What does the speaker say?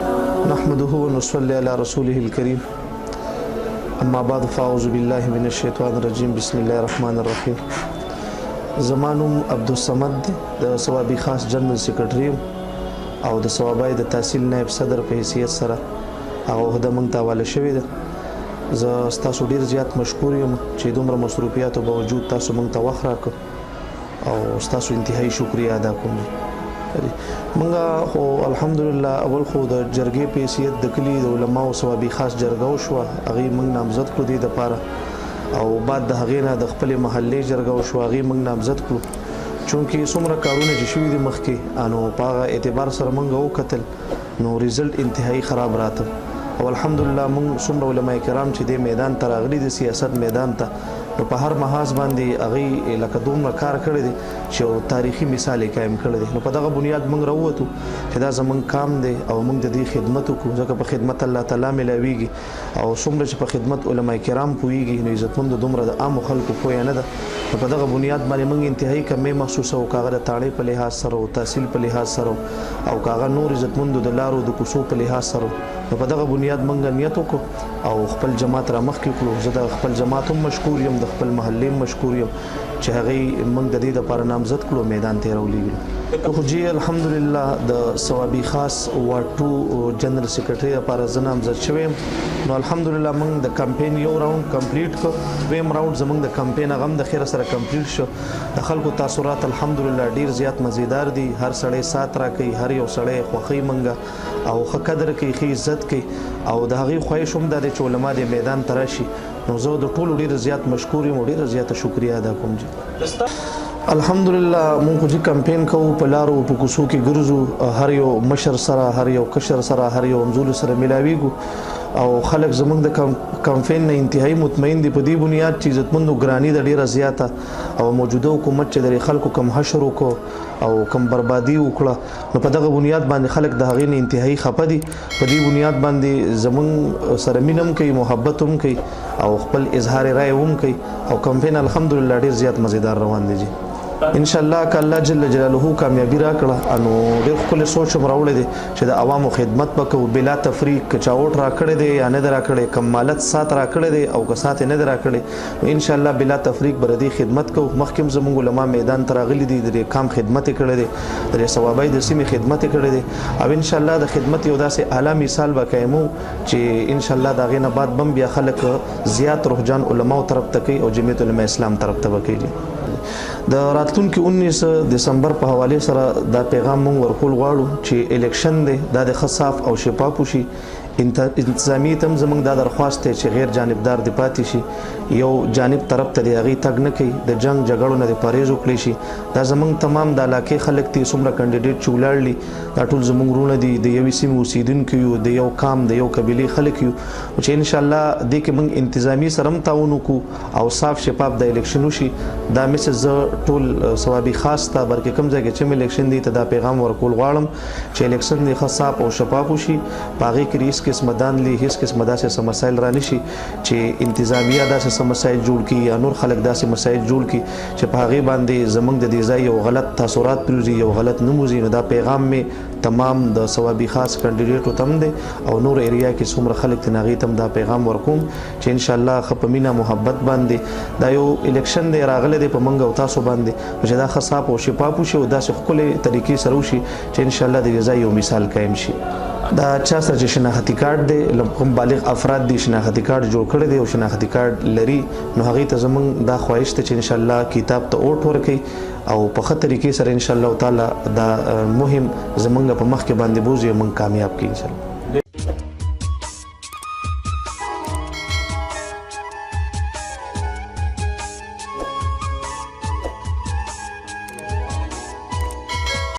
نحمده ونصلي على رسوله الكريم اما بعد فاعوذ بالله من الشیطان الرجیم بسم الله الرحمن الرحیم. زمانوم عبدالصمد د ثوابي خاص جنرال سیکرټري او د ثوابای د تحصیل نائب صدر په حیثیت سره هغه عہده مونږ ته حواله شوې ده. زه ستاسو ډیر زیات مشکور یم چې دومره مصروفیاتو باوجود تاسو مونږ ته وخت راکړ او ستاسو انتهایی شکریا ادا کوم. منګه خو الحمدلله اول خو د جرګې په حیثیت د کلی د علماو ثوابي خاص جرګه وشو، هغه موږ نامزد کړو دي د پاره، او بعد د هغې نه د خپل محلې جرګه وشو، هغه موږ نامزد کړو. چونکې څومره کارونه چې شوي دي مخکې نو په هغه اعتبار سره موږ وکتل نو ریزلټ انتهایی خراب راته، او الحمدلله موږ څومره علما کرام چې د میدان ته راغلي د سیاست میدان ته نو په هر محاذ باندې هغه لکه دومره کار کړی دی چې تاریخي مثال قائم کړی دی. نو په دغه بنیاد موږ راووتو چې دا زموږ کام دی او موږ د دې خدمت وکړو، ځکه په خدمت الله تعالی ملاویږي، او څومره چې په خدمت علما کرام پوهیږي نو عزتمند دومره د عام خلکو پوهه نه ده. نو په دغه بنیاد باندې موږ انتهایی کمې محسوسه او کاغه د تاړې په لحاظ سره او تحصیل په لحاظ سره او کاغه نور عزتمند د لارو د کوڅو په لحاظ سره نو په دغه بنیاد موږ نیت وکړو او خپل جماعت را مخکې کړو. زه د خپل جماعت هم مشکور یم، د خپل محلې مشکور یم چې هغه موږ د دې لپاره نامزد کړو، میدان ته راولېږو. خو جی الحمدلله د ثوابي خاص وارډ 2 جنرال سیکرټري لپاره زه نامزد شوم. نو الحمدلله موږ د کمپین یو راوند کمپلیټ کړ، دویم راوند زموږ د کمپین هغه د خیر سره کمپلیټ شو. د خلکو تاثرات الحمدلله ډیر زیات مزیدار دي، هر سړی سات را کوي، هر یو سړی خوښي منګه او ښه قدر کوي، ښه عزت کوي، او د هغې خواهش هم دا دی چې علما د میدان ته راشي. نو زه د ټولو ډیر زیات مشکور یم او ډیره زیاته شکریا ادا کوم. الحمدلله مونږ چې کمپین کوو په لارو په کوڅو کې ګرځو، هر یو مشر سره، هر یو کشر سره، هر یو همزولو سره ملاویږو، او خلک زمونږ د کمپین نه انتهایی مطمئن دي په دې بنیاد چې عزتمندو ګرانی د ډیره زیاته او موجوده حکومت چې د خلکو کم حشر وکړو او کم بربادي وکړه نو په دغه بنیاد باندې خلک د هغې نه انتهایی خفه دي. په دې بنیاد باندې زمونږ سره مینه هم کوي، محبت هم کوي او خپل اظهار رائے هم کوي، او کمپین الحمدلله ډیر زیات مزیدار روان دی. ان شاء الله ک الله جل جلاله کامیابی راکړه نو ډېر خپل سوچ مراوړل دي چې د عوامو خدمت وکړو بلا تفریق، چاوټ راکړه دي یا نه راکړه، کمالت سات راکړه دي او که سات نه راکړه، ان شاء الله بلا تفریق بردي خدمت کو. مخکم زموږ علما میدان ته راغلي دي، د کام خدمت کړي دي، د ثوابای د سیمې خدمت کړي دي، او ان شاء الله د خدمت یو داسې اعلی مثال وکایمو چې ان شاء الله دا غینه بعد بم بیا خلک زیات رجحان علماو طرف ته کوي او جمعیت علماء اسلام طرف ته وکړي. د راتلونکي 19 دسمبر په حواله سره دا پیغام مونږ ورکول غواړو چې الیکشن دی دا د خصاف او شفاف شي. انتظامی تم زمونږ دا درخواست دی چې غیر جانبدار دی پاتې شي، یو جانب طرف ته دی هغې تګ نه کوي، د جنگ جګړو نه د پرهیز وکړي شي. دا زمونږ تمام د علاقې خلک دي، څومره کینډیډیټ چې ولاړلي دا ټول زمونږ وروڼه دي، د یوې سیمې اوسیدونکي یو، د یو قام د یو قبیلې خلک یو، چې ان شاء الله دې کې موږ انتظامی سره هم تعاون وکړو او صاف شفاف د الیکشن وشي. دا میسج زه ټول ثوابي خاص ته بلکې کوم ځای کې چې الیکشن دی ته دا پیغام ورکول غواړم چې الیکشن دی صاف او شفاف وشي، په هغې کې هیڅ قسمه دانلي، هیڅ قسمه داسې مسایل را نشي چې انتظامیه داسې مسایل جوړ کړي یا نور خلک داسې مسایل جوړ کړي چې په هغې باندې زموږ د دې ځای یو غلط تاثرات پرېوځي، یو غلط نوم وځي. نو دا پیغام مې تمام د ثوابي خاص کینډیډیټو ته هم دی او نور ایریا کې څومره خلک دي هغې ته هم دا پیغام ورکوم چې انشاءالله ښه په مینه محبت باندې دا یو الیکشن دی راغلی دی په موږ او تاسو باندې چې دا ښه صاف او شفاف وشي او داسې ښکلې طریقې سره وشي چې انشاءالله د دې ځای یو مثال قایم شي. دا چا سره چې شناختی کارت دی، کوم بالغ افراد دي شناختی کارت جوړ کړی دی او شناختی کارت لري نو هغې ته زموږ دا خواهش دی چې انشاءالله کتاب ته اوټ ورکړي او په ښه طریقې سره انشاءالله تعالی دا مهم زموږ په مخ کې باندې بوځي او موږ کامیاب کړي انشاءالله.